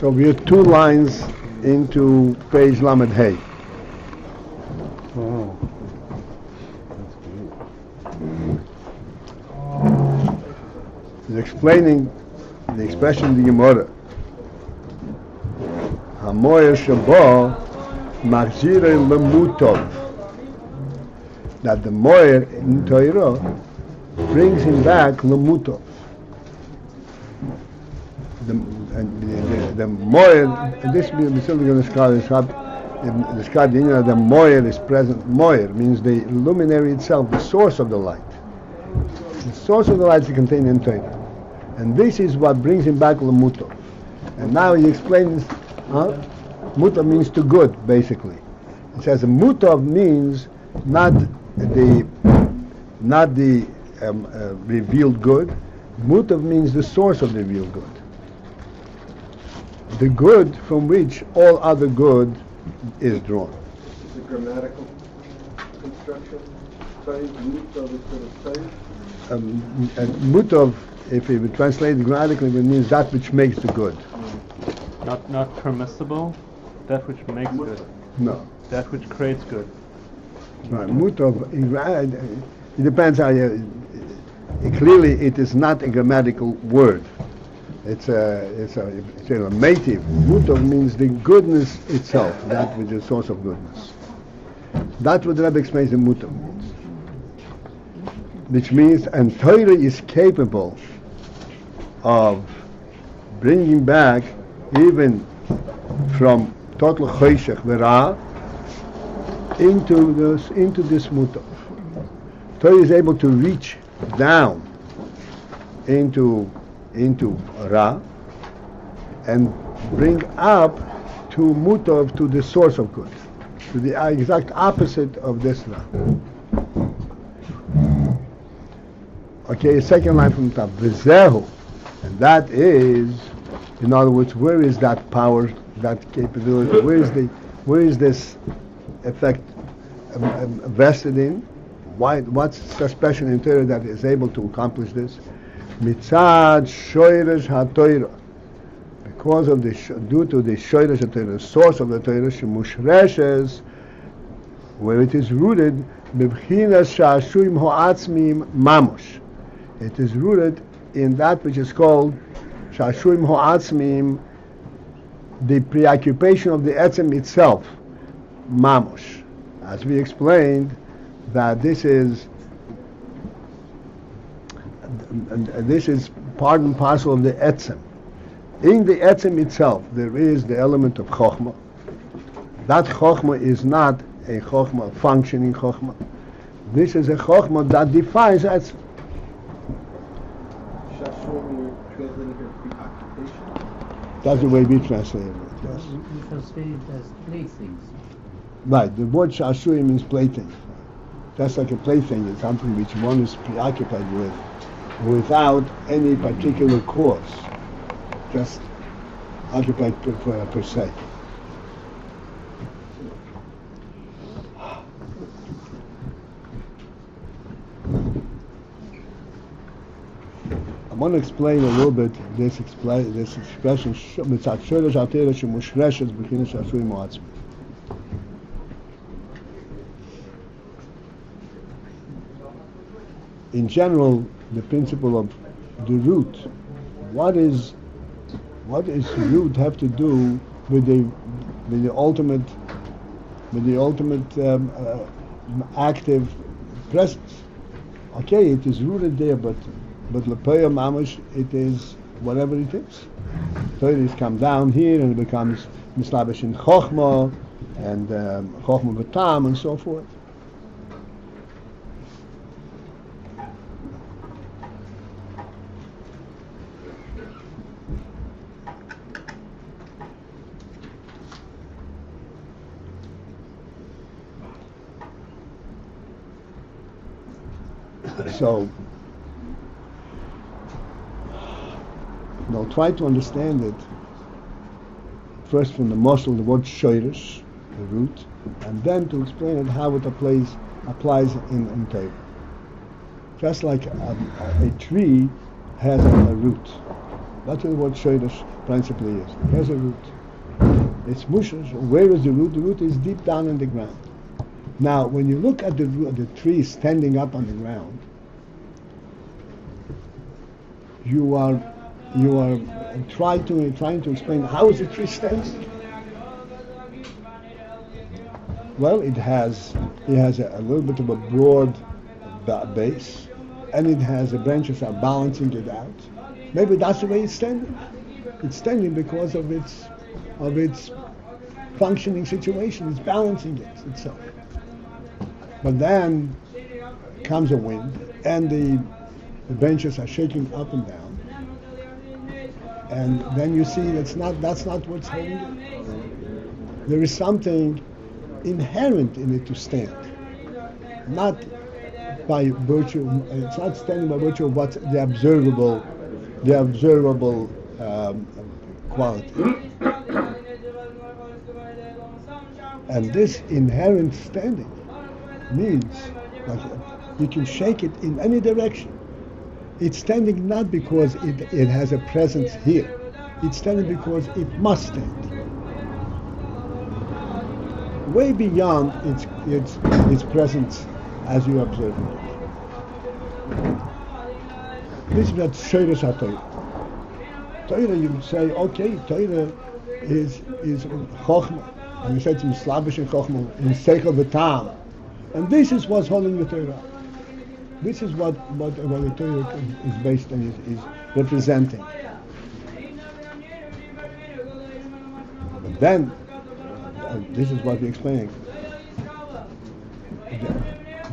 So we have 2 lines into page Lamed Hey. Oh, that's He's explaining the expression in the Gemara. Hamoyer Shabo Machzire Lemutov. That the Moyer in Torah brings him back Lemutov. The Moyer, and this we're simply going to describe the meaning of the Moyer is present. Moyer means the luminary itself, the source of the light. The source of the light is contained in Torah. And this is what brings him back Lemutov. And now he explains, Mutov means to good, basically. It says Mutov means not the revealed good. Mutov means the source of the revealed good. The good from which all other good is drawn. It's a grammatical construction. Mutov instead of Mutov, if we would translate it grammatically, it means that which makes the good. not permissible, that which makes good. No. That which creates good. Right. Mutov, it depends how you. Clearly, it is not a grammatical word. It's a native. Mutov means the goodness itself, that which is the source of goodness. That's what the Rebbe explains the Mutov means. Which means, and Torah is capable of bringing back even from total choshech v'ra into this Mutov. Torah is able to reach down into Ra and bring up to Mutov, to the source of good, to the exact opposite of this Ra. Okay, second line from the top, V'zehu, and that is, in other words, where is that power, that capability, where is this effect vested in? What's so special in Torah that is able to accomplish this? Mitzad shoyresh haTorah, because of due to the shoyresh haTorah, the source of the Torah, shemushreshes, where it is rooted, b'bchinas sha'ashuim ho'atzmim mamosh. It is rooted in that which is called sha'ashuim ho'atzmim, the preoccupation of the etzem itself, mamosh. As we explained, that this is part and parcel of the etzem. In the etzem itself, there is the element of chokhmah. That chokhmah is not a chokhmah, functioning chokhmah. This is a chokhmah that defines etzem. That's the way we translate it. Yes. We translate it as playthings. Right. The word shashuim means plaything. That's like a plaything. It's something which one is preoccupied with, without any particular cause, just occupied per se. I want to explain a little bit this expression. In general, the principle of the root. What is root have to do with the ultimate active presence? Okay, it is rooted there, but Lepoya Mamash, it is whatever it is. Torah is come down here and it becomes Mislabish in Chochmah and Chochmah V'tam and so forth. So, now try to understand it first from the muscle, the word shoyrish, the root, and then to explain it how it applies in Torah. Just like a tree has a root, That's what Shoresh principally is. There's a root. It's mushash. Where is the root? The root is deep down in the ground. Now, when you look at the tree standing up on the ground, you are trying to explain how is the tree standing. Well, it has a little bit of a broad base, and it has the branches are balancing it out. Maybe that's the way it's standing. It's standing because of its functioning situation. It's balancing itself. But then comes a wind, and the branches are shaking up and down, and then you see that's not what's holding it. There is something inherent in it to stand, not by virtue. It's not standing by virtue of what's the observable quality. And this inherent standing means like you can shake it in any direction. It's standing not because it has a presence here. It's standing because it must stand. Way beyond its presence as you observe it. This is what Shoresh HaTorah. Torah, you say, okay, Torah is Chochmah. And you say it's Mislavish and Chochmah, in Seichel V'Tam. And this is what's holding the Torah. This is what the Torah is based on, is representing. But then, this is what we're explaining.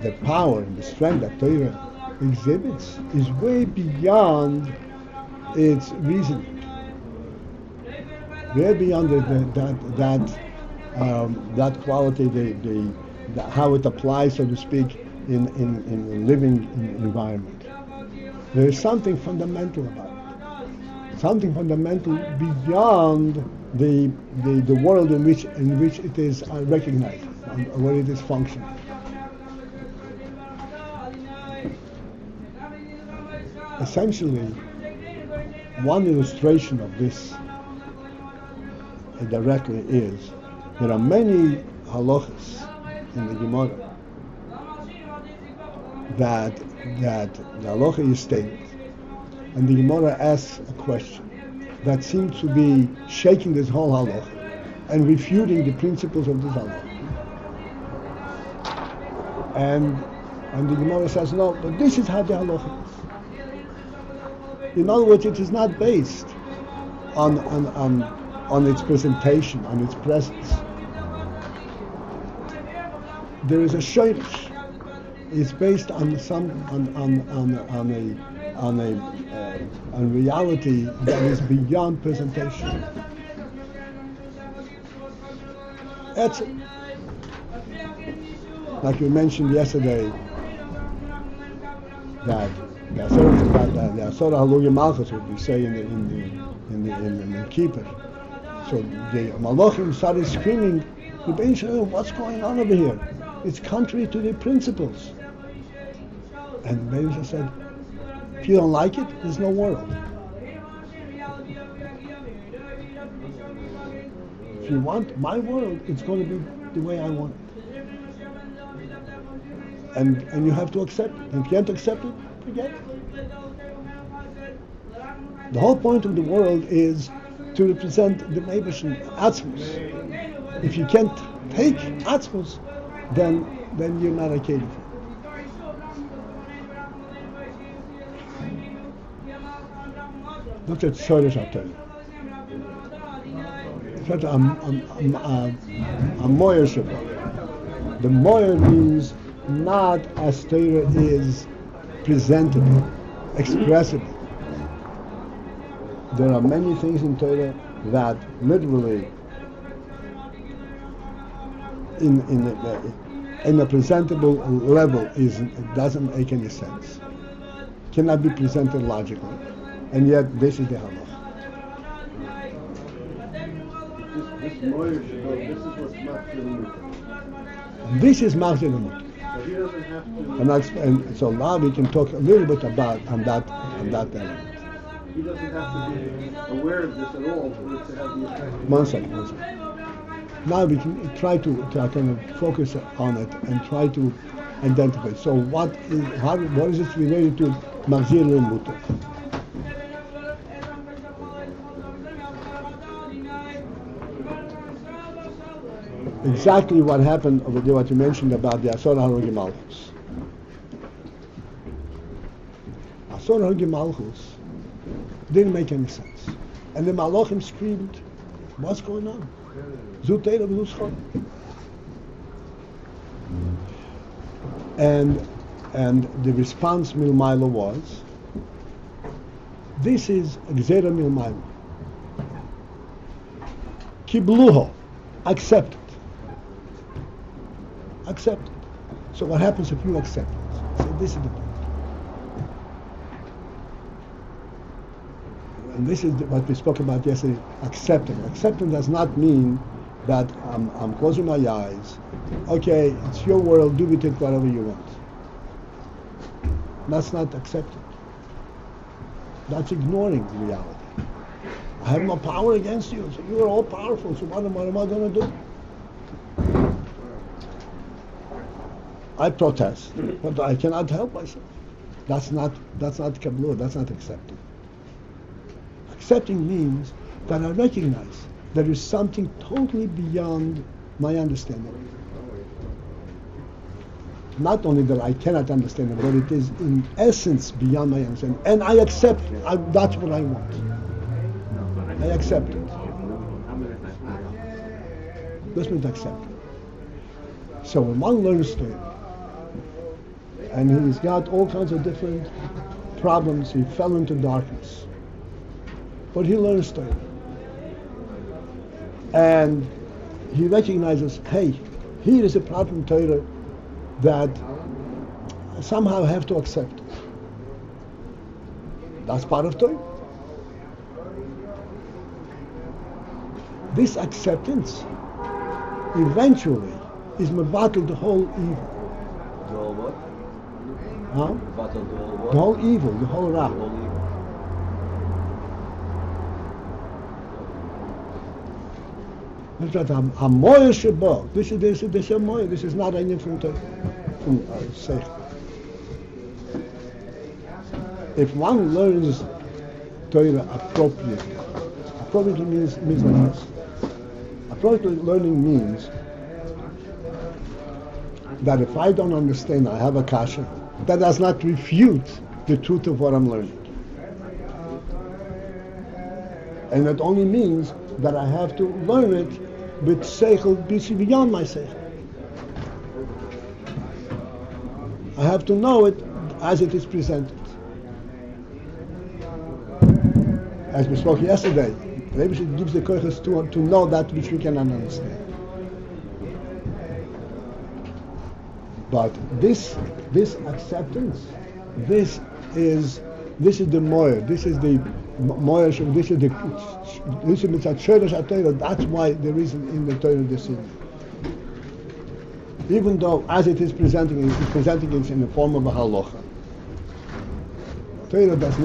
The power and the strength that Torah exhibits is way beyond its reasoning. Way beyond that quality, how it applies, so to speak, in a living environment. There is something fundamental about it. Something fundamental beyond the world in which it is recognized, where it is functioning. Essentially, one illustration of this directly is there are many halachas in the Gemara that the halacha is stated, and the Gemara asks a question that seems to be shaking this whole halacha and refuting the principles of this halacha. And the Gemara says, no, but this is how the halacha is. In other words, it is not based on its presentation, on its presence. There is a shoresh. It's based on a reality that is beyond presentation. That's it. Like we mentioned yesterday, that the Asor Halugi Malchus, what we say in the Kippur. So the Malachim started screaming, what's going on over here? It's contrary to the principles. And Beis said, if you don't like it, there's no world. If you want my world, it's going to be the way I want it. And you have to accept it. And if you can't accept it, forget it. The whole point of the world is to represent the Meibushin Atzmus. If you can't take Atzmus, then you're not a Kedif. Look at Shoresh HaTorah. It's a moyer shabbat. The moyer means not as Torah is presentable, expressible. There are many things in Torah that literally, in a presentable level, it doesn't make any sense. Cannot be presented logically, and yet this is the halach. This lawyer should know this is what's machzir. This is machzir l'mut. So he doesn't have to. And so now we can talk a little bit about on that element. he doesn't have to be aware of this at all for it to have the effect. One second. Now we can try to kind of focus on it and try to identify. So what is it related to Mahzir Mutter? Exactly what happened over there, what you mentioned about the Asor HaRogi Malchus. Asor HaRogi Malchus didn't make any sense. And the Malachim screamed, what's going on? Zuteira v'Zuschon. And the response Milmaila was, this is Gzera Milmaila. Kibluho, accept it. Accept it. So what happens if you accept it? So this is the point. And this is what we spoke about yesterday, accepting. Accepting does not mean that I'm closing my eyes. Okay, it's your world, do with it whatever you want. That's not accepting. That's ignoring reality. I have no power against you, so you are all powerful, so what am I going to do? I protest, but I cannot help myself. That's not kablu, that's not accepting. Accepting means that I recognize there is something totally beyond my understanding. Not only that I cannot understand it, but it is in essence beyond my understanding. And I accept it. That's what I want. I accept it. This means accept it. So when one learns Torah, and he's got all kinds of different problems, he fell into darkness. But he learns Torah. And he recognizes, hey, here is a problem Torah that somehow I have to accept it. That's part of Torah. This acceptance eventually is mevatel the whole evil. The whole what? Huh? Mevatel the whole what? The whole evil, the whole ra. The whole evil. That's what Hamoyer Shebo. This is Hamoyer. This is not any from Seichel. If one learns Torah appropriately means like this. Appropriate learning means that if I don't understand, I have a kasha, that does not refute the truth of what I'm learning. And it only means that I have to learn it with seichel beyond my seichel. I have to know it as it is presented. As we spoke yesterday, maybe it gives the koiches to know that which we cannot understand. But this acceptance, this is the moyer, this is the moyer, this is mitzat shoresh haTorah. That's why there is in the Torah this is. Even though as it is presenting it in the form of a halacha. Torah does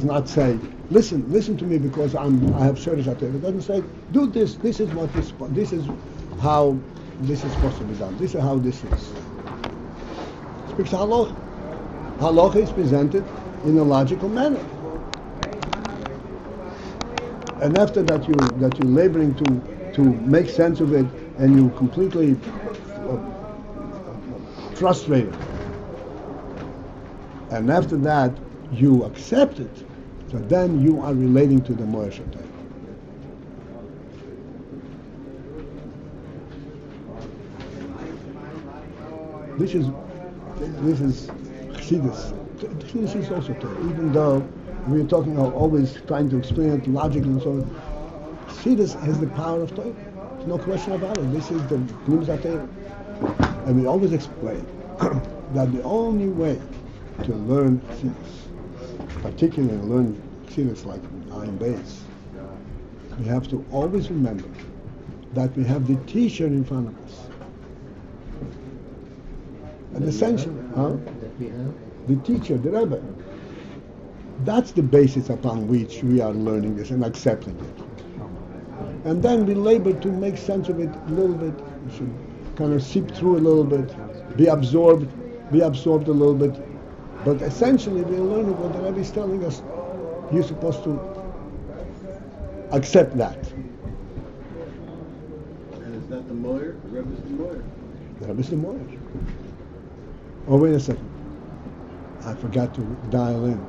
not say, listen to me because I have shoresh haTorah. It doesn't say, do this. This is how this is supposed to be done. This is how this is. It speaks halacha. Halacha is presented in a logical manner. And after that you're laboring to make sense of it, and you completely frustrated. And after that you accept it, so then you are relating to the Moyer Shatay. This is Chassidus. Chassidus is also Torah, even though we're talking about always trying to explain it logically and so on. Chassidus has the power of Torah. There's no question about it. This is the Gnimzat Torah. And we always explain that the only way to learn Chassidus, particularly learn Chassidus like AyinBase, we have to always remember that we have the teacher in front of us. And essentially, That we have? the teacher, the Rebbe. That's the basis upon which we are learning this and accepting it. And then we labor to make sense of it a little bit. We should kind of seep through a little bit, be absorbed a little bit. But essentially, we're learning what the Rebbe is telling us. You're supposed to accept that. And is that the Moyer? The Rebbe's the Moyer. The Rebbe is the Moyer. Oh, wait a second. I forgot to dial in.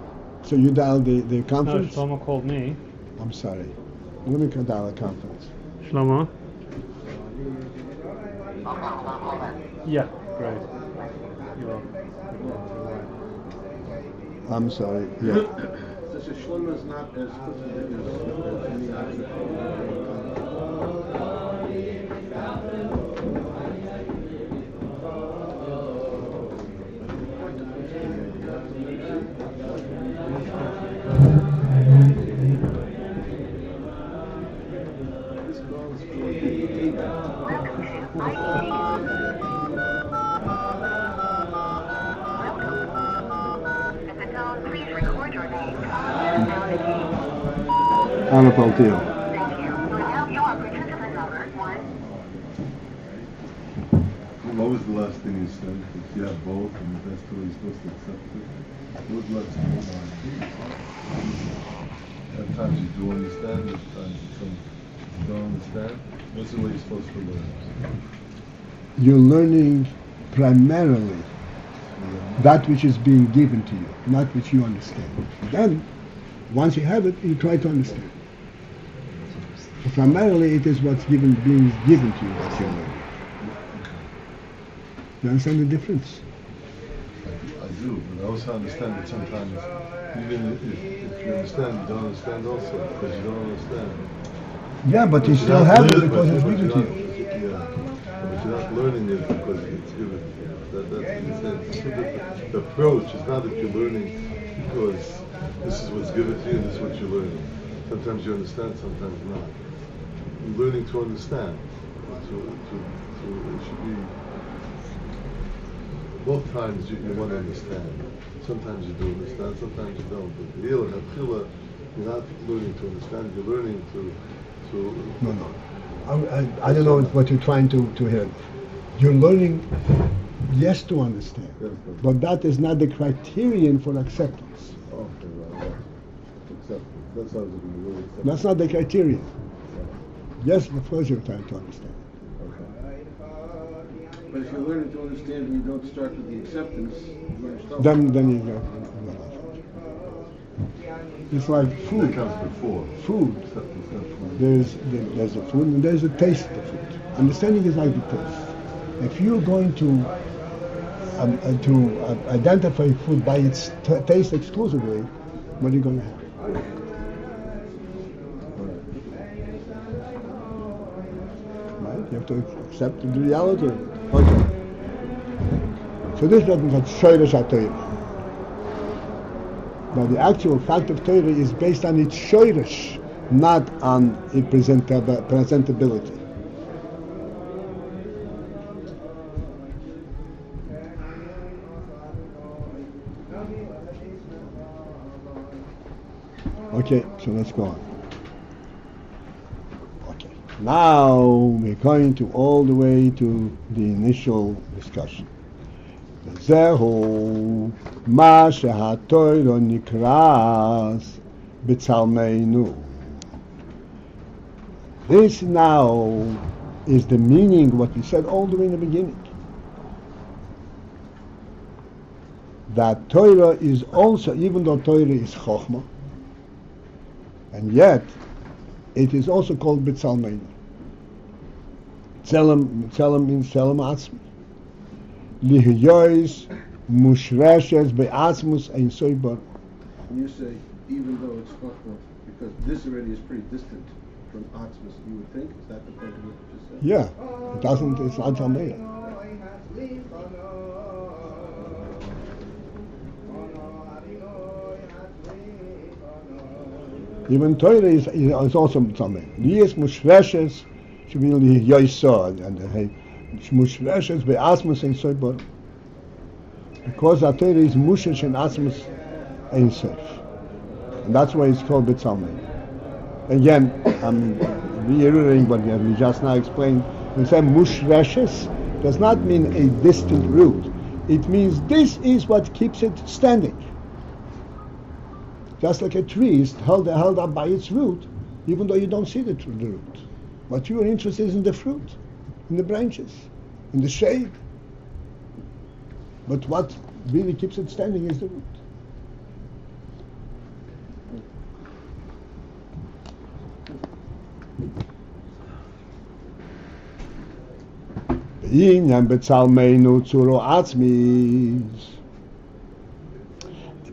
So you dialed the No, conference? Shlomo called me. I'm sorry. Let me dial the conference. Shlomo? Yeah, great. You will. I'm sorry. Yeah. So Shlomo is not as specific as me. Anna Paltiel. What was the last thing you said? If you have both and that's the way you're supposed to accept it. What was the last thing you said? Sometimes you do understand, sometimes you don't understand. What's the way you're supposed to learn? You're learning primarily that which is being given to you, not which you understand. Then, once you have it, you try to understand. So primarily, it is what's being given to you that you're learning. You understand the difference? I do, but I also understand that sometimes, even if you understand, you don't understand also, because you don't understand. Yeah, but you still have it because it's given to you. Yeah, but you're not learning it because it's given. The approach is not that you're learning because this is what's given to you and this is what you're learning. Sometimes you understand, sometimes not. You're learning to understand. It should be both times you want to understand. Sometimes you do understand, sometimes you don't. But you're not learning to understand. You're learning to. No. I don't know what you're trying to hear. You're learning, yes, to understand, but that is not the criterion for acceptance. Okay, right. Acceptance. That sounds like you really accept. That's not the criterion. Yes, of course you're trying to understand. Okay. But if you're learning to understand and you don't start with the acceptance, you're going to start. Then you go. It's like That food. comes before. Food. Acceptance, not food. There's a food and there's a taste of the food. Understanding is like the taste. If you're going to identify food by its taste exclusively, what are you going to have? Right? You have to accept the reality of it. Okay. So this doesn't have Shoyresh HaTorah. But the actual fact of Torah is based on its Shoyresh, not on its presentability. Okay, so let's go on. Okay, now we're going to all the way to the initial discussion. Zehu ma shehaTorah nikras b'tzalmeinu. This now is the meaning of what we said all the way in the beginning. That Torah is also, even though Torah is Chochmah, and yet it is also called B'tzalmeinu. Tzelem means Tzelem Atzmi. Lihiyois mushreshes be'atzmus ein soibar. And you say, even though it's Chochmah, because this already is pretty distant from Atzmus, you would think? Is that the point of what you just said? Yeah, it's not Tzelmeinu. Even Torah is also B'tzalmeinu. Liyes mushreshes should be Lihiyois and mushreshes be'atzmus ein soibar. Because the Torah is mushesh and atzmus ein soif. And that's why it's called B'Tzalmei. Again, I'm reiterating what we just now explained. When we say Mushreshes, does not mean a distant root. It means this is what keeps it standing. Just like a tree is held up by its root, even though you don't see the root. But you are interested in the fruit, in the branches, in the shade. But what really keeps it standing is the root. Inyan betzalmeinu tzuro atzmis. The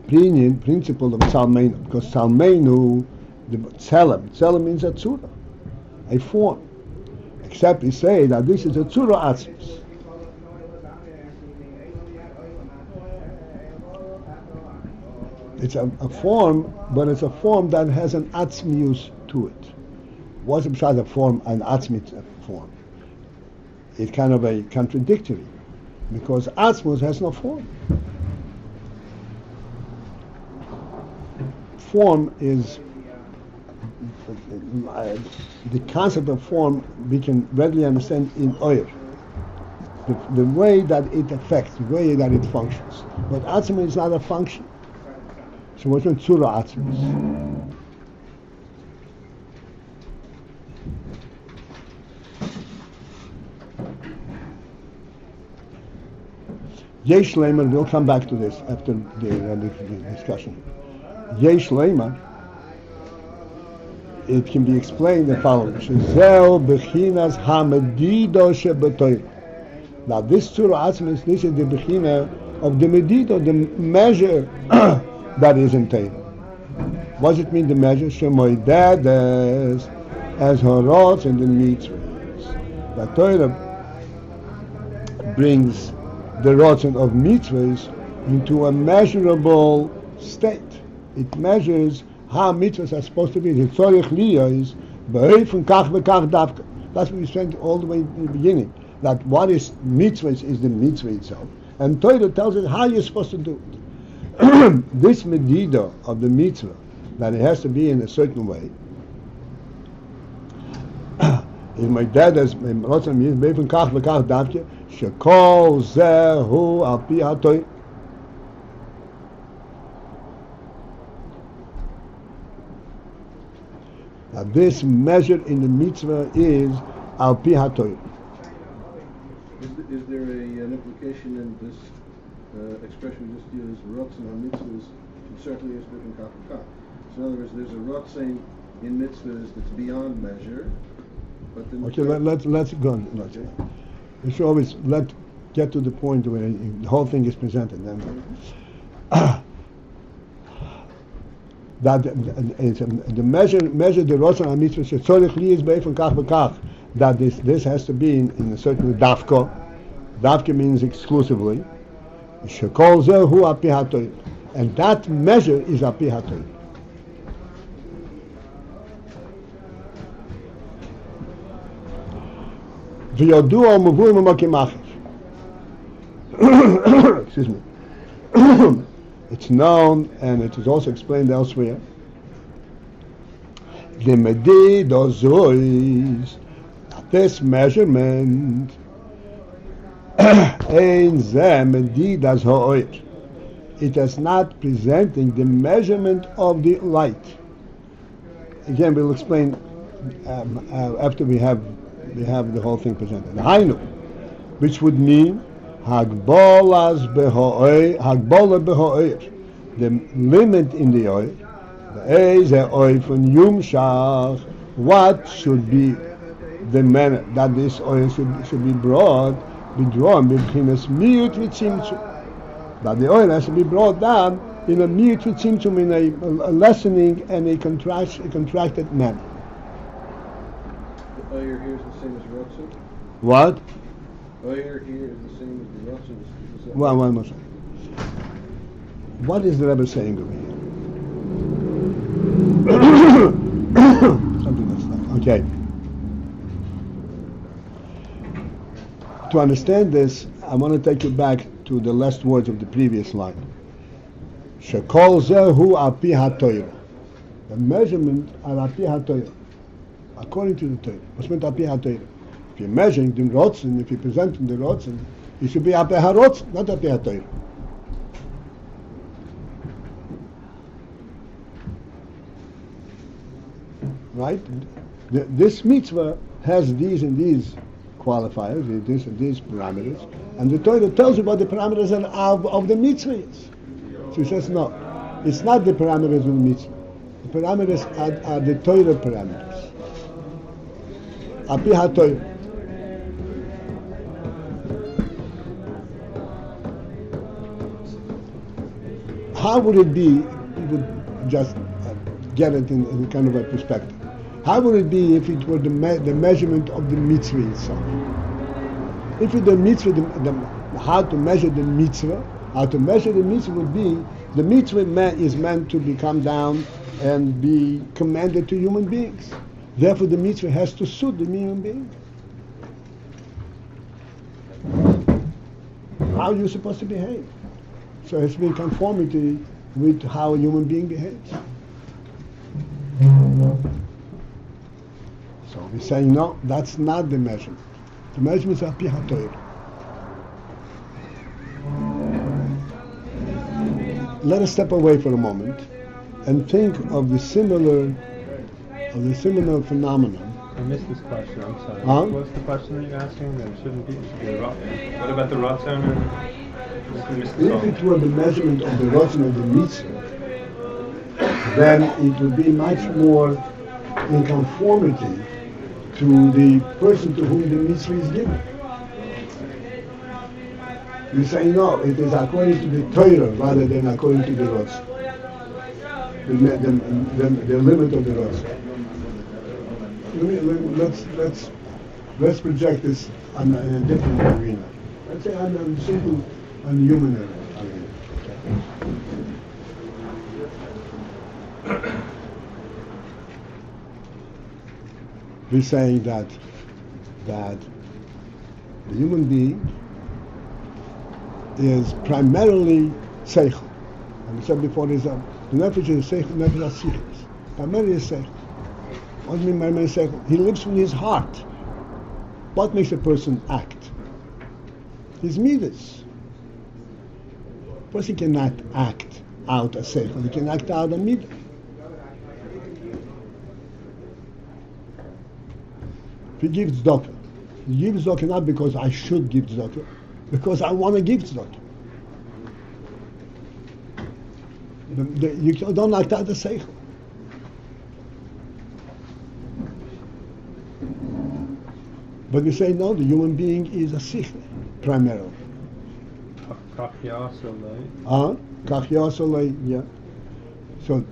principle of tzalmeinu, because tzalmeinu, the tzelem means a tzura, a form. Except we say that this is a tzuro atzmis. It's a form, but it's a form that has an atzmius to it. What's besides a form, an atzmit form? It's kind of a contradictory, because atzmus has no form. Form is the concept of form we can readily understand in oil, the way that it affects, the way that it functions. But atzmus is not a function. So what's meant tzura atzmus? Yesh Lema, we'll come back to this after the discussion. Yesh Lema, it can be explained the following. Shezel bechinas hamedido shebetoyr. Now this tzura atzmis, this is the bechina of the medido, the measure that is in Torah. What does it mean, the measure? Shemoidedes as horot and the mitzvahs. The Torah brings the rotzen of mitzvahs into a measurable state. It measures how mitzvahs are supposed to be. The tzorich liyos be'ofen kach v'kach davka. That's what we spent all the way in the beginning. That what is mitzvahs is the mitzvah itself. And Torah tells us how you're supposed to do it. This medida of the mitzvah, that it has to be in a certain way, is my dad as rotzen means be'ofen kach v'kach davka. Shekol zehu al pi hatoy. Now this measure in the mitzvah is al pi hatoy. Is there an implication in this expression we just used, rotzen on mitzvahs, certainly is different kach v'kach. So in other words, there's a rotzen in mitzvahs that's beyond measure, but then okay, let's go on. We should always get to the point where the whole thing is presented. Then that the measure the rotzen on mitzvah shetzorich li is be'ofen kach v'kach, that this has to be in a certain dafka. Dafka means exclusively. Shekol zehu al pi hatoy, and that measure is al pi hatoy. Excuse me. It's known, and it is also explained elsewhere. The medida zois, this measurement, ein ze medidas ha'oir. It is not presenting the measurement of the light. Again, we'll explain after we have the whole thing presented. Hainu, which would mean Hagbola beho'oir, the limit in the oil. The oil from Yumshach. What should be the manner that this oil should be drawn? That the oil has to be brought down in a miut v'tzimtzum, in a lessening and a contracted manner. The oyer here is the same as rotzen? What? Oyer here is the same as the rotzen. One more second. What is the Rebbe saying over here? Something like that. Okay. To understand this, I want to take you back to the last words of the previous line. Shekol zehu al pi hatoyra. The measurement are api ha-Torah, according to the Torah. What's meant api ha-Torah? If you're measuring the rotzen, if you're presenting the rotzen, it should be api ha-rotzen, not api ha-Torah. Right? This mitzvah has these and these qualifiers, this and these parameters, and the Torah tells you what the parameters of the mitzvah is. So he says, no, it's not the parameters of the mitzvah. The parameters are the Torah parameters. Api ha-Torah. How would it be, you would just get it in kind of a perspective. How would it be if it were the measurement of the mitzvah itself? If it the mitzvah, how to measure the mitzvah, would be, the mitzvah is meant to become down and be commanded to human beings. Therefore the mitzvah has to suit the human being. How are you supposed to behave? So it has to be in conformity with how a human being behaves. So we're saying, no, that's not the measurement. The measurement is api ha-Torah. Let us step away for a moment and think of the similar phenomenon. I missed this question, I'm sorry. Huh? What's the question that you're asking? There shouldn't be. It should be a rotten. What about the rotten? If it were the measurement of the rotzen of the mitzvah, then it would be much more in conformity to the person to whom the mitzvah is given. You say no, it is according to the Torah rather than according to the rotzen. The limit of the rotzen. Let's project this in a different arena. Let's say on a simple, on the human arena. We're saying that the human being is primarily seichel. And we said before, the nefesh is seichel, nefesh is sichos. Primarily is seichel. What do you mean primarily seichel? He lives from his heart. What makes a person act? His midas. A person cannot act out a seichel. He can act out a midah. If he gives tzedakah, he gives tzedakah not because I should give tzedakah, because I want to give tzedakah. You don't act out the seichel. But we say no, the human being is a sichel, primarily. Kach yasolei. Kach yasolei, yeah. So,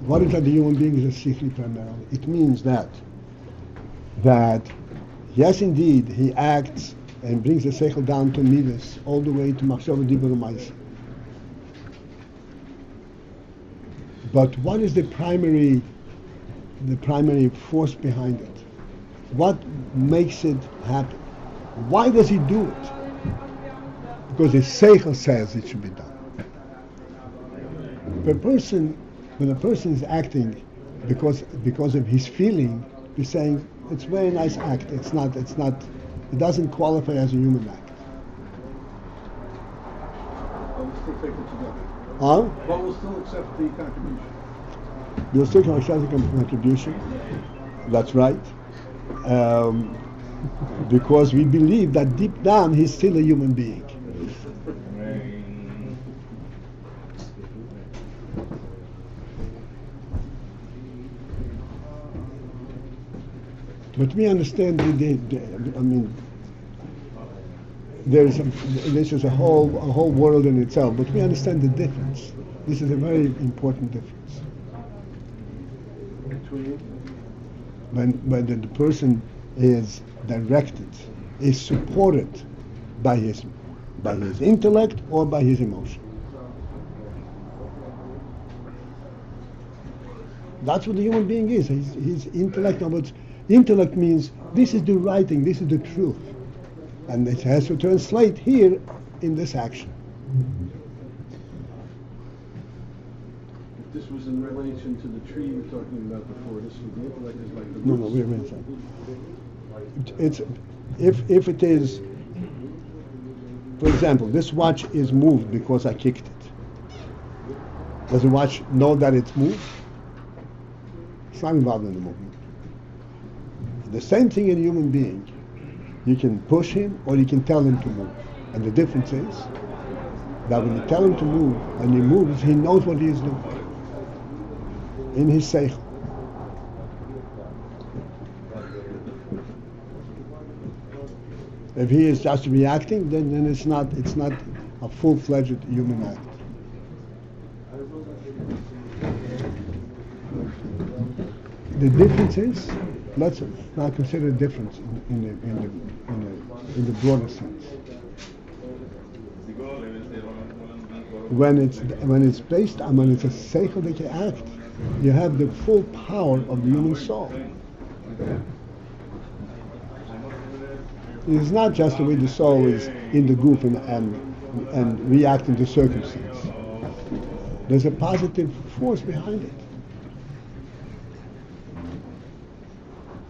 what is that the human being is a sichli primarily? It means that yes, indeed, he acts and brings the seichel down to midas, all the way to machshava dibur u'maisa. But what is the primary force behind it? What makes it happen? Why does he do it? Because the seichel says it should be done. When a person is acting because of his feeling, he's saying it's a very nice act. It doesn't qualify as a human act. But we'll still take it together. Huh? But we'll still accept the contribution. You'll still accept the contribution. That's right. Because we believe that deep down he's still a human being. But we understand this is a whole world in itself, but we understand the difference. This is a very important difference. Between? When the person is directed, is supported by his intellect or by his emotion. That's what the human being is. His intellect. Intellect means this is the right thing, this is the truth, and it has to translate here in this action. this was in relation to the tree we were talking about before. This was the intellect is like the No, roots. wait a minute. It's if it is, for example, this watch is moved because I kicked it. Does the watch know that it's moved? It's not involved in the movement. The same thing in a human being. You can push him or you can tell him to move. And the difference is that when you tell him to move and he moves, he knows what he is doing in his seichel. If he is just reacting, then it's not a full-fledged human act. The difference is, let's now consider the difference in the broader sense. When it's based on, when it's a seichelic act, you have the full power of the human soul. It's not just the way the soul is in the group and reacting to circumstance. There's a positive force behind it.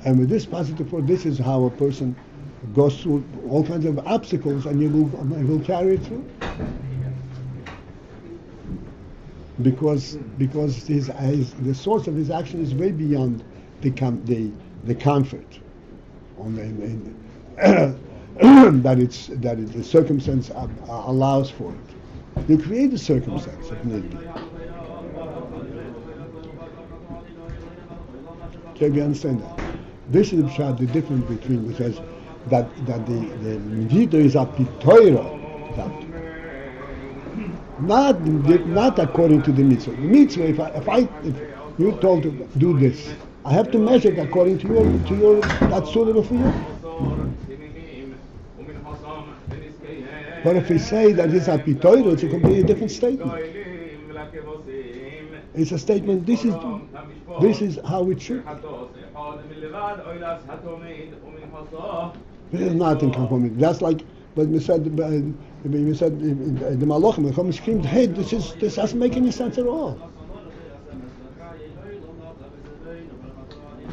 And with this positive force, this is how a person goes through all kinds of obstacles and you will carry it through. Because the source of his action is way beyond the comfort that the circumstance allows for it. You create the circumstance if need be. Okay, we understand that. This is the difference between which is that the medita is a pitoira, not according to the mitzvah. The mitzvah, if you're told to do this, I have to measure it according to your that's suitable for you. But if we say that it's a pitoira, it's a completely different statement. It's a statement. This is how it should. This is not in conformity. That's like, but we said the Malachim, the Chum screamed, "Hey, this doesn't make any sense at all."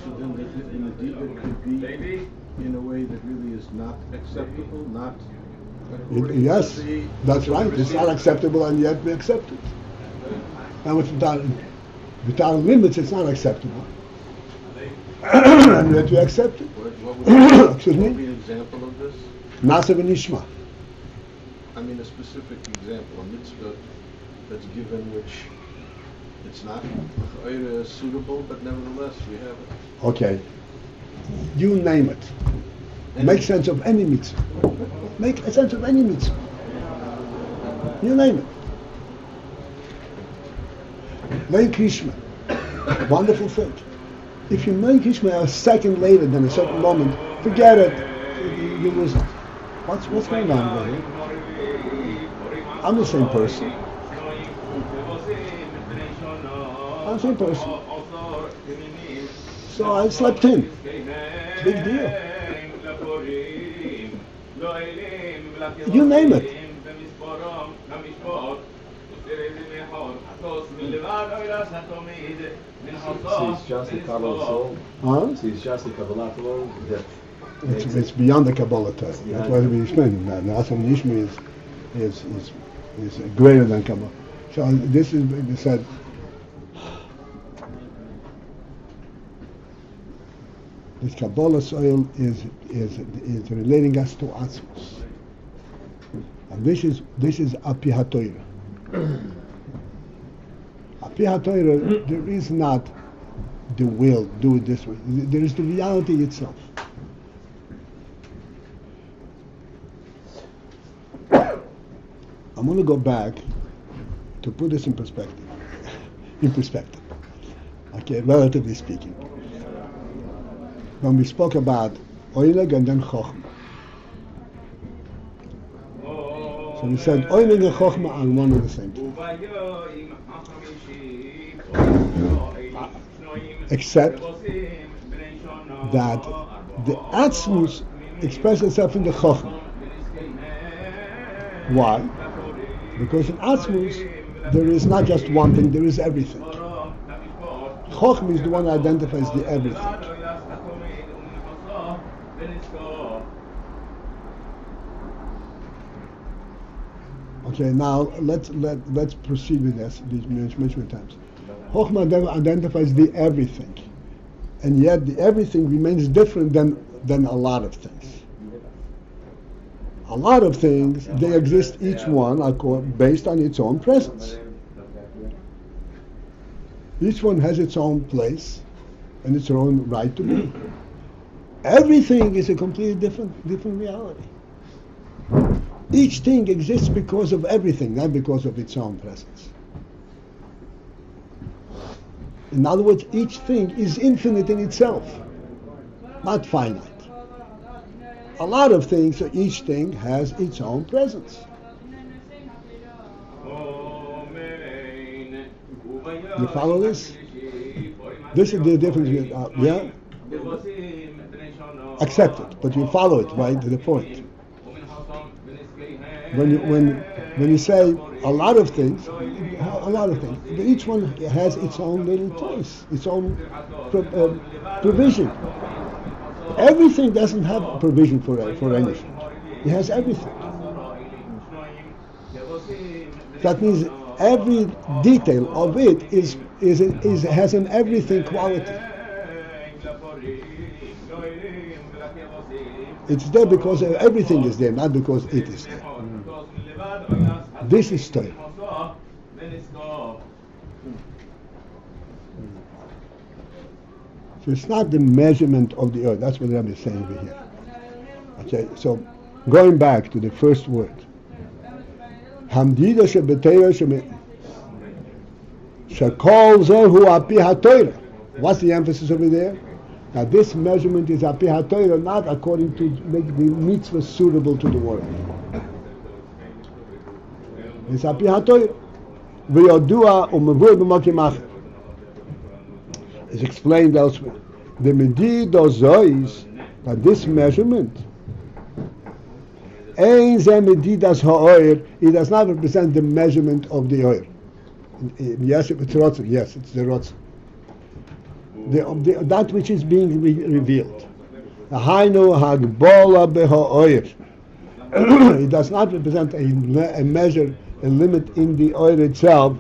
So then the medida could be in a way that really is not acceptable, not. Yes, that's right. It's not acceptable, and yet we accept it. And without limits, it's not acceptable. And yet we accept it. What Excuse would me? be an example of this? Nasa v'nishma. I mean, a specific example, a mitzvah that's given which it's not suitable, but nevertheless we have it. Okay. You name it. Make sense of any mitzvah. Make a sense of any mitzvah. You name it. Make Krishma. Wonderful thing. If you make Krishma a second later than a certain moment, forget it. You lose it. What's going on over here? I'm the same person. I'm the same person. So I slept in. Big deal. You name it. So it's just the Kabbalah soul. Huh? So it's just the Kabbalah alone that It's beyond the Kabbalah term. That's why we explained that. The Asam Nishma is greater than Kabbalah. So this is we said. This Kabbalah soil is relating us to Atzmos, and this is Api HaTorah. Api HaTorah, there is not the will, do it this way. There is the reality itself. I'm going to go back to put this in perspective. Okay, relatively speaking. When we spoke about Oileg and then Chochmah. So we said Oileg and Chochmah are one and the same thing. Except that the Atzmus expresses itself in the Chochmah. Why? Because in Atzmus there is not just one thing, there is everything. Chochmah is the one that identifies the everything. Okay, now let's proceed with this. These measurement times. Chochmah identifies the everything, and yet the everything remains different than a lot of things. A lot of things, they exist each one based on its own presence. Each one has its own place and its own right to be. Everything is a completely different reality. Each thing exists because of everything, not because of its own presence. In other words, each thing is infinite in itself, not finite. A lot of things, so each thing has its own presence. You follow this? This is the difference with, yeah? Accept it, but you follow it, right, to the point. When you say a lot of things, each one has its own little place, its own provision. Everything doesn't have a provision for anything. It has everything. That means every detail of it has an everything quality. It's there because everything is there, not because it is there. This is Torah. So it's not the measurement of the earth. That's what the Rebbe is saying over here. Okay, so going back to the first word. Hamdida shebeteira shekol zehu api haTorah. What's the emphasis over there? Now this measurement is api haTorah, not according to make the mitzvah suitable to the world. It's api haTorah. V'yodua u'mevur b'makim acher. Is explained elsewhere. The medida zois, that this measurement, ein ze medidas ha'oir, it does not represent the measurement of the oil. Yes, it's rotzen. Yes, it's the rotzen. That which is being revealed. Hainu hagbola beha'oir. It does not represent a measure, a limit in the oil itself.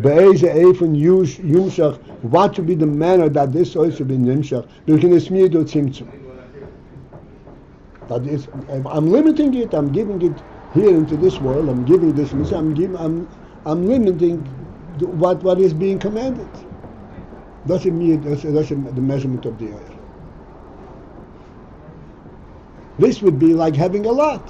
Be'eze eifun yumshach, what should be the manner that this oil should be nimshach? That is, I'm limiting it. I'm giving it here into this world. I'm giving this. I'm limiting what is being commanded. That's the measurement of the oil. This would be like having a lot.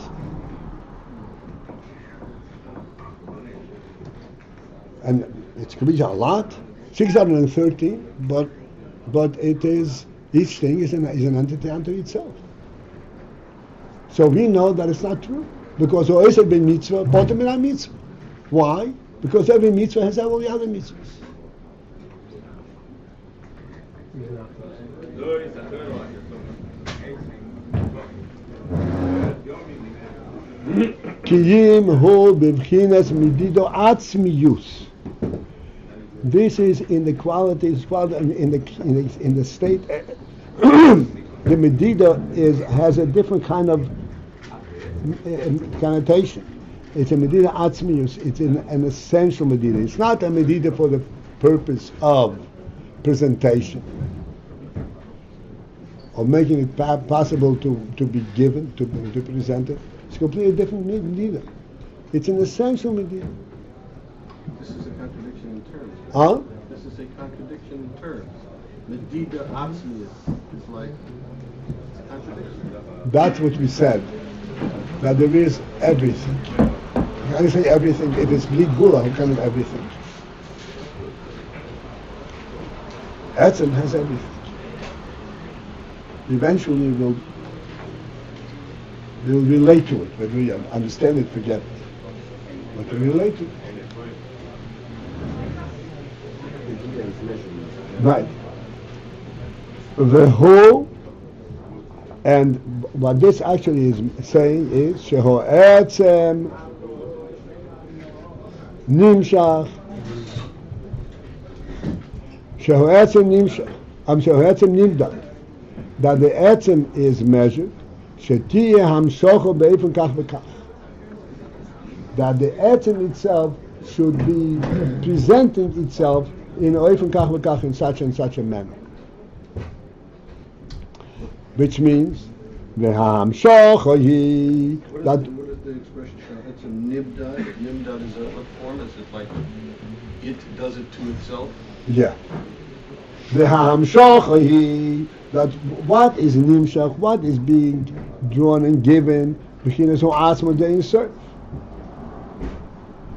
And it's could be a lot, 613, but it is, each thing is an entity unto itself. So we know that it's not true, because Oisel ben mitzvah, potem min mitzvah. Why? Because every mitzvah has all the other mitzvahs. Kiyim hu b'vchinas midido atzmiyus. This is in the qualities, in the state. The medida has a different kind of connotation. It's a medida atzmius. It's an essential medida. It's not a medida for the purpose of presentation or making it possible to be given, to be presented. It's a completely different medida. It's an essential medida. This is a contradiction in terms. Huh? This is a contradiction in terms. Medida atzmius is like a contradiction. That's what we said. That there is everything. You can't say everything. If it's bli gula, how can it everything? Etzem has everything. Eventually we'll relate to it. Whether we understand it, forget it. But we relate to it. Right. The whole, and what this actually is saying is sheho etzem nimshach Shehu etzem nimshach. Shehu etzem nimdad. That the etzem is measured. Shetiyeh hamshocho be'efon kach v'kach. That the etzem itself should be presenting itself in oifon kach v'kach in such and such a manner. Which means v'hamshocho hi. What is the expression? It's a nibdad. Nibdad is what form? Is it like it does it to itself? Yeah. V'hamshocho hi. That what is nimshach, what is being drawn and given, b'chinas hu atzmo de'in sof.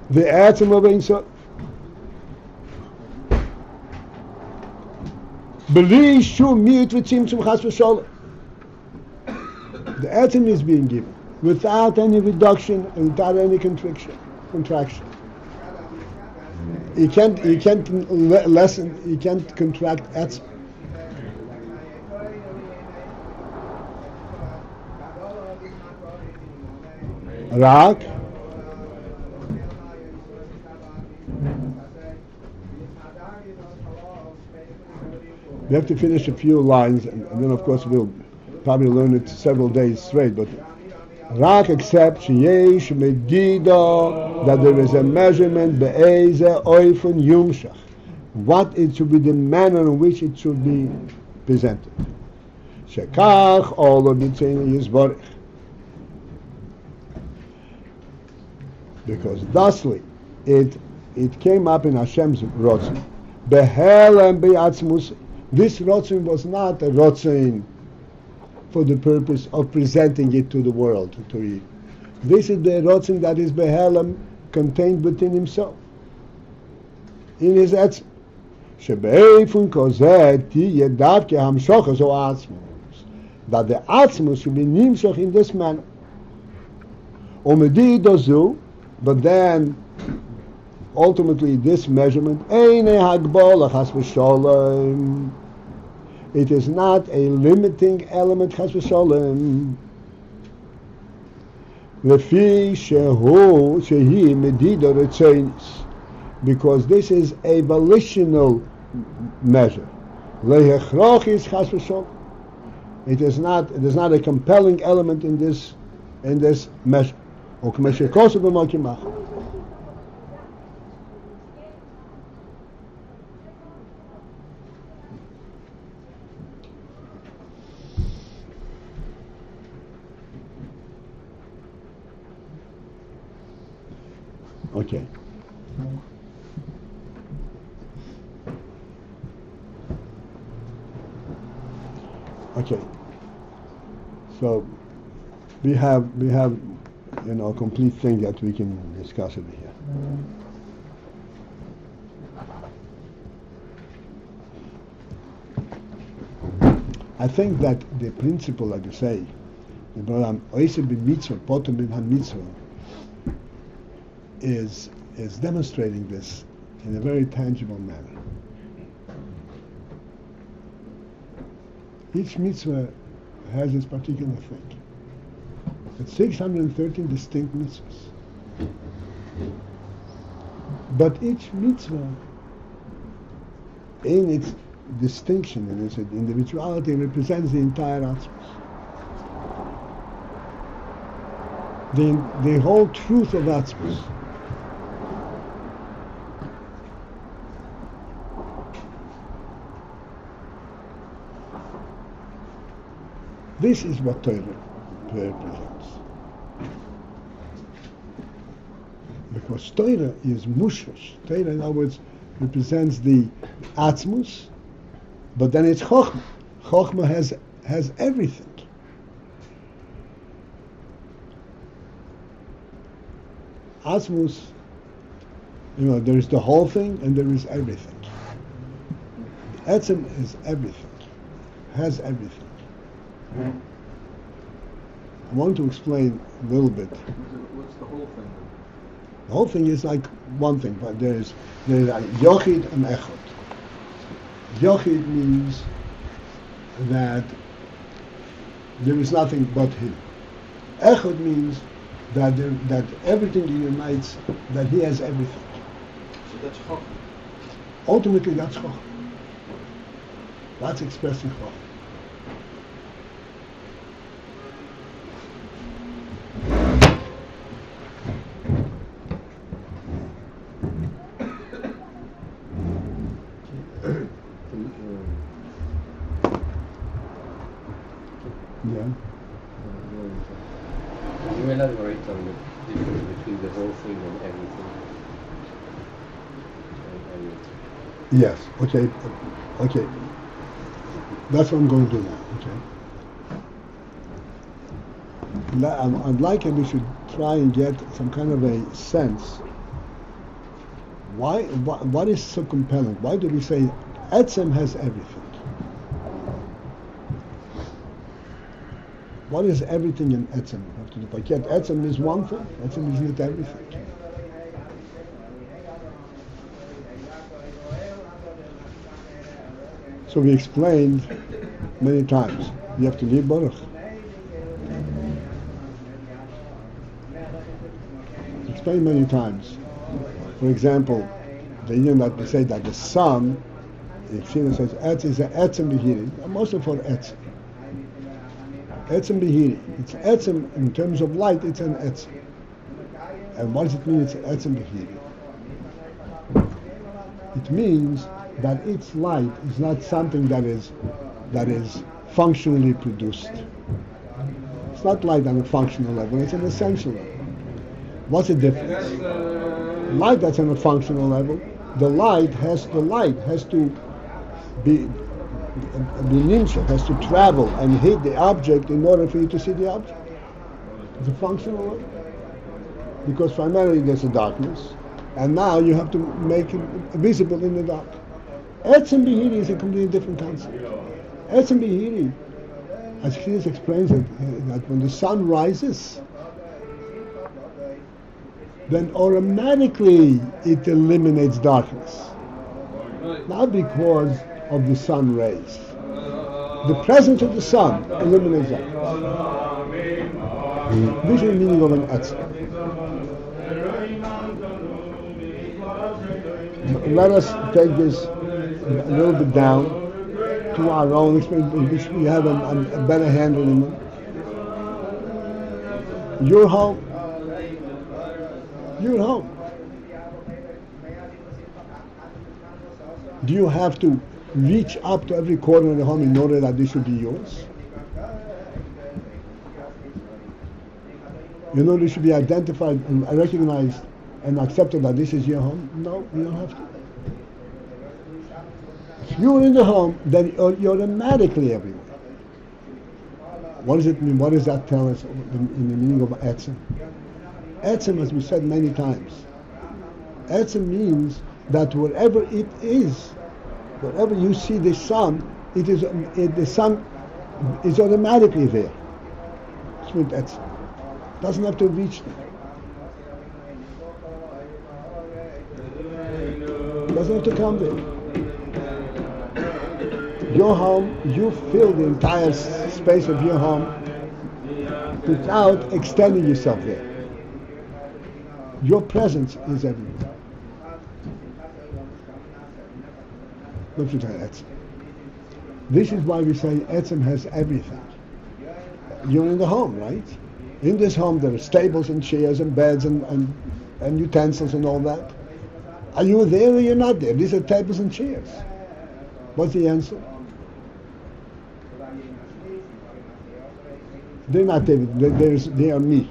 The etzem of ein sof. B'li shum miut v'tzimtzum chas v'sholem. The etzem is being given without any reduction and without any contraction. You can't lessen, you can't contract etzem. Rak. We have to finish a few lines, and then of course we'll probably learn it several days straight. But Rak except sheyesh medida, that there is a measurement be'eze oifon yumshach. What it should be, the manner in which it should be presented. Shekach all of the tzeni yizborich. Because thusly it came up in Hashem's rotzin. Behelem be'atzmus. This rotzin was not a rotzin for the purpose of presenting it to the world, to you. This is the rotzin that is behelem, contained within himself, in his etzim. Shebe'efun kozeh tiyeh davke hamshochas o atzmus. That the atzmus should be nimshoch in this manner. Omedi dozu. But then, ultimately, this measurement, it is not a limiting element, chas v'sholem. Because this is a volitional measure. It is not a compelling element in this measure. Okay. Okay. So we have a complete thing that we can discuss over here. I think that the principle, like you say, is demonstrating this in a very tangible manner. Each mitzvah has its particular thing. It's 613 distinct mitzvahs. But each mitzvah, in its distinction, in its individuality, represents the entire atzmos. The whole truth of atzmos. This is what Torah represents. Because Torah is mushash. Torah, in other words, represents the atzmus, but then it's chokhmah. Chokhmah has everything. Atzmus, there is the whole thing and there is everything. Etzem is everything, has everything. I want to explain a little bit. What's the whole thing? The whole thing is like one thing, but there's a yochid and echod. Yochid means that there is nothing but him. Echod means that everything unites, that he has everything. So that's chokhmah. Ultimately, that's chokhmah. That's expressing Chol. Yeah. You will elaborate on the difference between the whole thing and everything. Yes. Okay. Okay. That's what I'm going to do now. Okay. I'd like that we should try and get some kind of a sense. What is so compelling? Why do we say Etzem has everything? What is everything in Etzem have to do? But yet Etzem is one thing. Etzem is not everything. So we explained many times. You have to leave Baruch. Explained many times. For example, the Indian that we say that the sun, the China says Etz is an Etzem Behiri. I'm also for Etzem. Etzem Behiri. It's Etzem in terms of light. It's an Etzem. And what does it mean? It's an Etzem Behiri. It means that its light is not something that is functionally produced. It's not light on a functional level. It's an essential level. What's the difference? Light that's on a functional level, the light has to be nimshach, has to travel and hit the object in order for you to see the object. It's a functional level. Because primarily there's a darkness, and now you have to make it visible in the dark. Etzem Behiri is a completely different concept. Etzem Behiri, as Chizis explains it, that when the sun rises, then automatically it eliminates darkness. Not because of the sun rays. The presence of the sun eliminates darkness. This is the meaning of an Etzem. Let us take this a little bit down to our own experience. We have a better handle in them. Your home. Your home. Do you have to reach up to every corner of the home in order that this should be yours? You know, this should be identified and recognized and accepted that this is your home? No, you don't have to. If you're in the home, then you're automatically everywhere. What does it mean? What does that tell us in the meaning of Etzem? Etzem, as we said many times, Etzem means that wherever it is, wherever you see the sun, the sun is automatically there. That's what Etzem. Doesn't have to reach there. Doesn't have to come there. Your home, you fill the entire space of your home without extending yourself there. Your presence is everywhere. Look at Etzem. This is why we say Etzem has everything. You're in the home, right? In this home there are tables and chairs and beds and utensils and all that. Are you there or you're not there? These are tables and chairs. What's the answer? They're not there. They are me.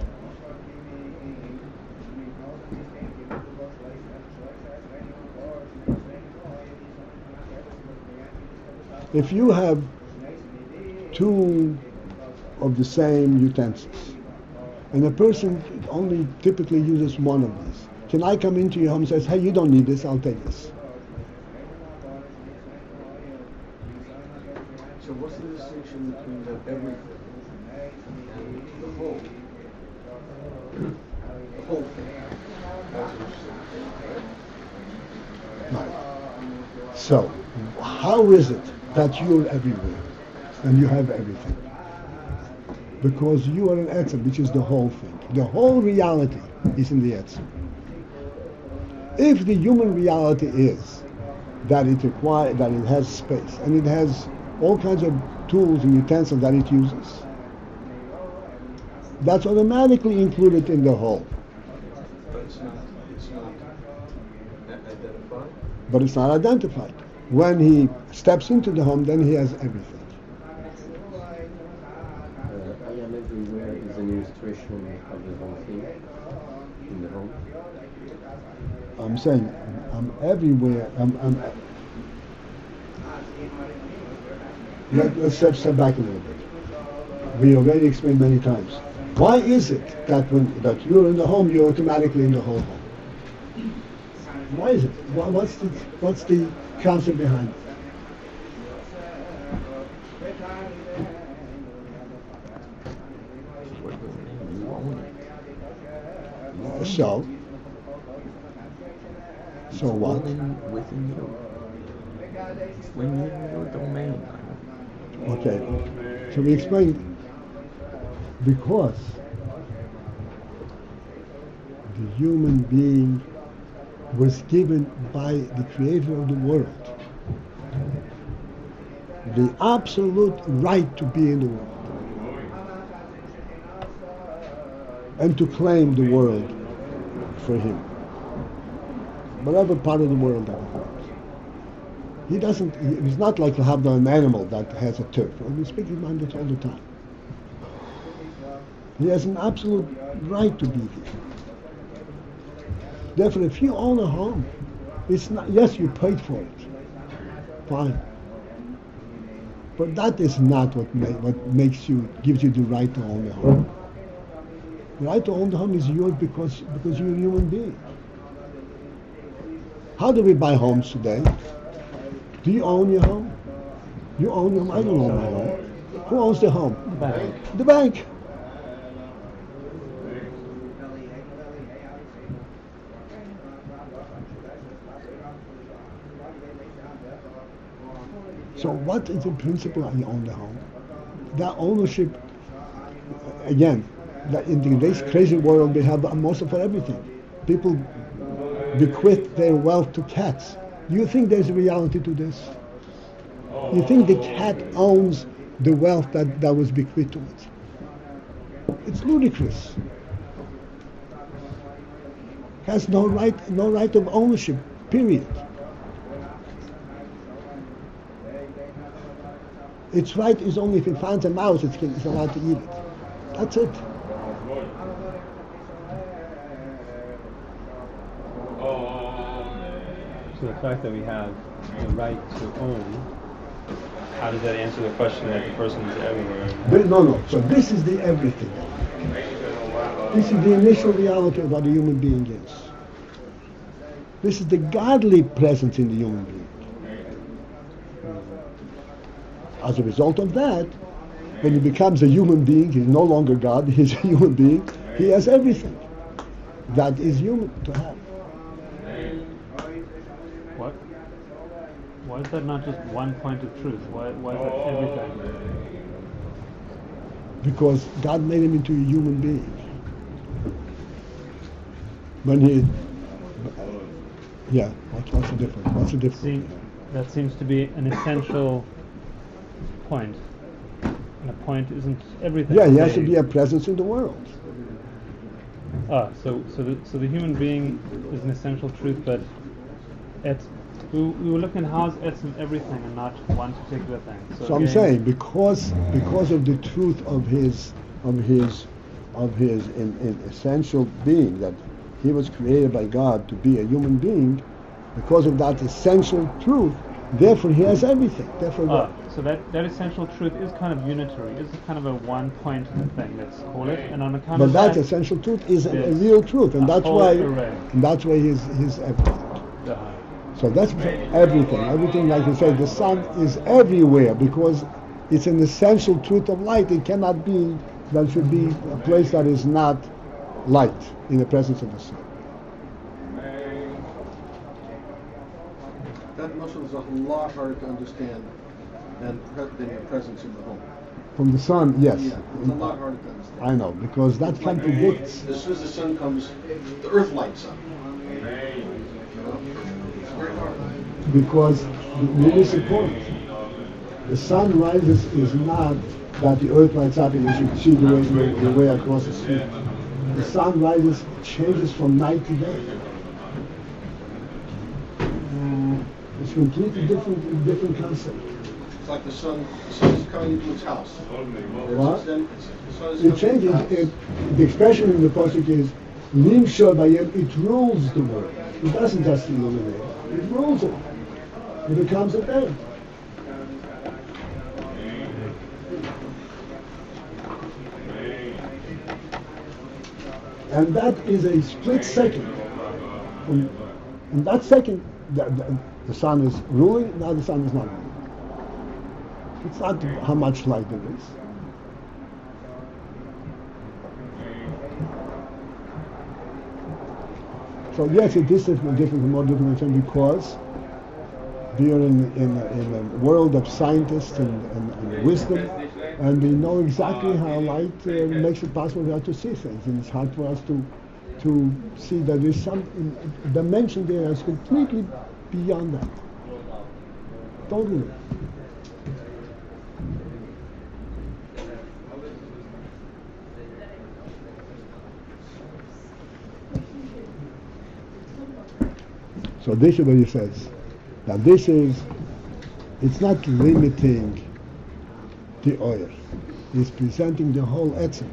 If you have two of the same utensils, and a person only typically uses one of these, can I come into your home and say, hey, you don't need this, I'll take this? So what's the distinction between the everything and the whole? The whole thing. That's what you're saying, right? Right. So, how is it that you're everywhere and you have everything? Because you are an Etzem, which is the whole thing. The whole reality is in the Etzem. If the human reality is that it has space and it has all kinds of tools and utensils that it uses. That's automatically included in the whole. But it's not identified. But it's not identified. When he steps into the home, then he has everything. I am everywhere is an illustration of the whole thing in the home. I'm saying, I'm everywhere. Let's step back a little bit. We already explained many times. Why is it that that you're in the home, you're automatically in the whole home? Why is it? What's the concept behind it? So what? Within you. When you're in your domain. Okay. So we explained because the human being was given by the creator of the world the absolute right to be in the world and to claim the world for him, whatever part of the world that he wants. He doesn't, he's not like to have an animal that has a turf. We speak about it all the time. He has an absolute right to be here. Therefore, if you own a home, it's not, yes, you paid for it. Fine. But that is not what gives you the right to own the home. The right to own the home is yours because you're a human being. How do we buy homes today? Do you own your home? You own your home? I don't own my home. Who owns the home? The bank. The bank. So what is the principle of you own the home? That ownership, again, that in today's crazy world we have most of everything. People bequeath their wealth to cats. Do you think there's a reality to this? You think the cat owns the wealth that was bequeathed to it? It's ludicrous. Has no right of ownership, period. Its right is only if it finds a mouse, it's allowed to eat it. That's it. So the fact that we have the right to own, how does that answer the question that the person is everywhere? No. So this is the everything. This is the initial reality of what a human being is. This is the godly presence in the human being. As a result of that, when he becomes a human being, he's no longer God, he's a human being, he has everything that is human to have. What? Why is that not just one point of truth? Why is that everything? Because God made him into a human being. When he, what's the difference? What's the difference? That seems to be an essential point. And a point isn't everything. Yeah, he has to be a presence in the world. So the human being is an essential truth, but we were looking at how is etzem everything and not one particular thing. So I'm saying because of the truth of his in essential being, that he was created by God to be a human being, because of that essential truth, therefore he has everything. Therefore so that essential truth is kind of unitary, is kind of a one point thing, let's call it. And on account of that essential truth is a real truth, and that's why he's everything. So that's everything. Everything, like you said, the sun is everywhere because it's an essential truth of light. It cannot be, there should be a place that is not light in the presence of the sun. That muscle is a lot harder to understand than your presence in the home. From the sun, yes. Yeah, it's a lot harder to understand. I know, because that contradicts. As soon as the sun comes, the earth lights up. Because you miss the point. The sun rises is not that the earth lights up and you should see the way across the street. The sun rises, changes from night to day. It's completely different concept. It's like the sun is coming into its house. What? The sun is It coming into changes. the house. The expression in the pasuk is Lim Shor Bayem. It rules the world. It doesn't just illuminate. It rules it. It becomes a day. And that is a split second. In that second, the sun is ruling. Now the sun is not ruling. It's not how much light there is. So yes, it is different, more different thing because we are in a world of scientists and wisdom, and we know exactly how light makes it possible for us to see things, and it's hard for us to see that there's some dimension there that's completely beyond that. Totally. So this is what he says. Now it's not limiting the oil. It's presenting the whole etzem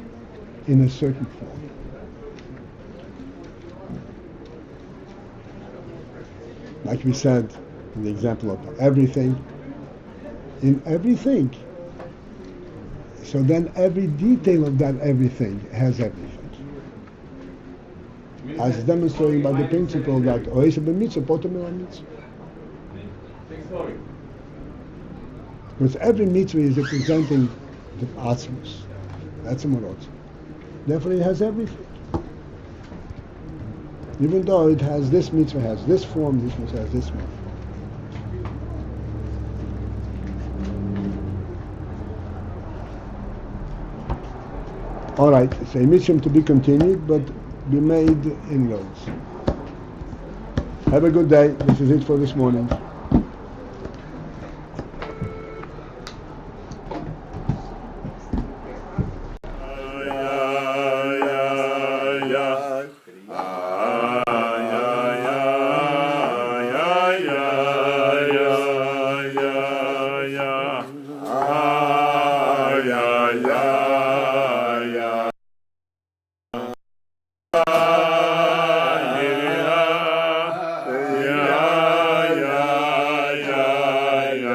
in a certain form. Like we said in the example of everything, in everything. So then every detail of that everything has everything. As demonstrated by the principle that Oesha b'mitzvah, potem mitzvah. Because every mitzvah is representing the atzmos. That's a morot. Therefore it has everything. Even though it has this mitzvah has this form, this mitzvah has this form. All right, so a mitzvah to be continued, but be made inroads. Have a good day. This is it for this morning. Yeah.